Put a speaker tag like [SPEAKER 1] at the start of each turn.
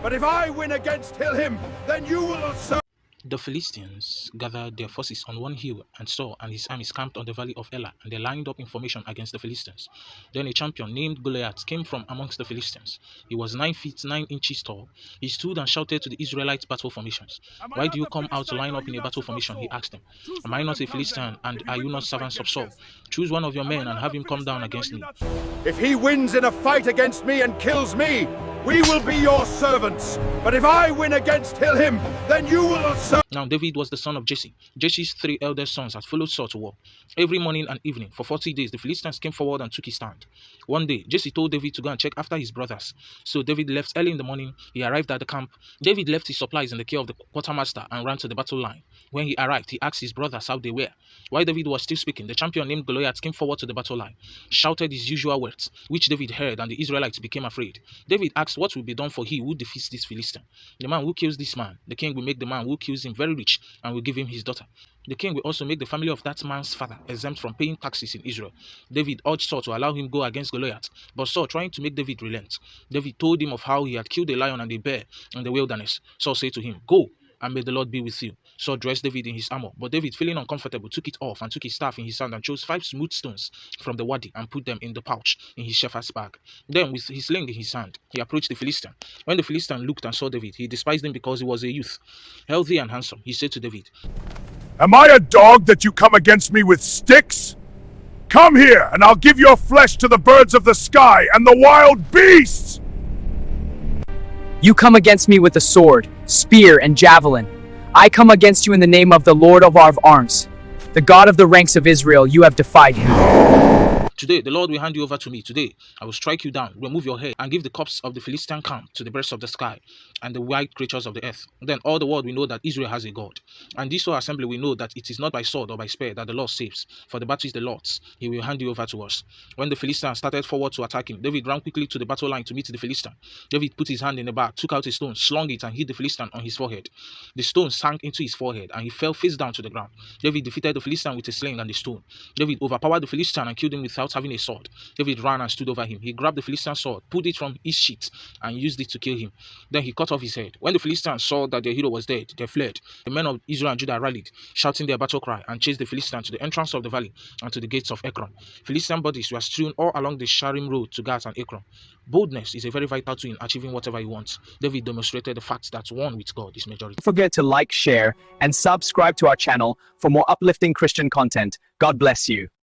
[SPEAKER 1] but if I win against him, then you will serve.
[SPEAKER 2] The Philistines gathered their forces on one hill, and Saul and his armies camped on the valley of Elah, and they lined up in formation against the Philistines. Then a champion named Goliath came from amongst the Philistines. He was 9 feet 9 inches tall. He stood and shouted to the Israelites' battle formations. Why do you come out to line up in a battle formation? He asked them. Am I not a Philistine, and are you not servants of Saul? Choose one of your men and have him come down against me.
[SPEAKER 1] If he wins in a fight against me and kills me, we will be your servants. But if I win against him, then you will serve.
[SPEAKER 2] Now David was the son of Jesse. Jesse's 3 eldest sons had followed Saul to war. Every morning and evening, for 40 days, the Philistines came forward and took his stand. One day, Jesse told David to go and check after his brothers. So David left early in the morning. He arrived at the camp. David left his supplies in the care of the quartermaster and ran to the battle line. When he arrived, he asked his brothers how they were. While David was still speaking, the champion named Goliath came forward to the battle line, shouted his usual words, which David heard, and the Israelites became afraid. David asked what will be done for he who defeats this Philistine. The man who kills this man, the king will make the man who kills him very rich and will give him his daughter. The king will also make the family of that man's father exempt from paying taxes in Israel. David urged Saul to allow him go against Goliath, but Saul, trying to make David relent, David told him of how he had killed a lion and a bear in the wilderness. Saul said to him, "Go, and may the Lord be with you." Saul dressed David in his armor, but David, feeling uncomfortable, took it off and took his staff in his hand and chose 5 smooth stones from the wadi and put them in the pouch in his shepherd's bag. Then, with his sling in his hand, he approached the Philistine. When the Philistine looked and saw David, he despised him because he was a youth, healthy and handsome. He said to David,
[SPEAKER 1] Am I a dog that you come against me with sticks? Come here, and I'll give your flesh to the birds of the sky and the wild beasts!
[SPEAKER 3] You come against me with a sword, spear, and javelin. I come against you in the name of the Lord of our arms, the God of the ranks of Israel. You have defied him.
[SPEAKER 2] Today, the Lord will hand you over to me. Today, I will strike you down, remove your head, and give the corpse of the Philistine camp to the birds of the sky and the wild creatures of the earth. Then all the world will know that Israel has a God. And this whole assembly will know that it is not by sword or by spear that the Lord saves, for the battle is the Lord's. He will hand you over to us. When the Philistines started forward to attack him, David ran quickly to the battle line to meet the Philistine. David put his hand in the bag, took out a stone, slung it, and hit the Philistine on his forehead. The stone sank into his forehead, and he fell face down to the ground. David defeated the Philistine with a sling and a stone. David overpowered the Philistine and killed him without having a sword. David ran and stood over him. He grabbed the Philistine sword, pulled it from his sheath, and used it to kill him. Then he cut off his head. When the Philistines saw that their hero was dead, they fled. The men of Israel and Judah rallied, shouting their battle cry, and chased the Philistines to the entrance of the valley and to the gates of Ekron. Philistine bodies were strewn all along the Sharim road to Gath and Ekron. Boldness is a very vital tool in achieving whatever you want. David demonstrated the fact that one with God is majority.
[SPEAKER 3] Don't forget to like, share, and subscribe to our channel for more uplifting Christian content. God bless you.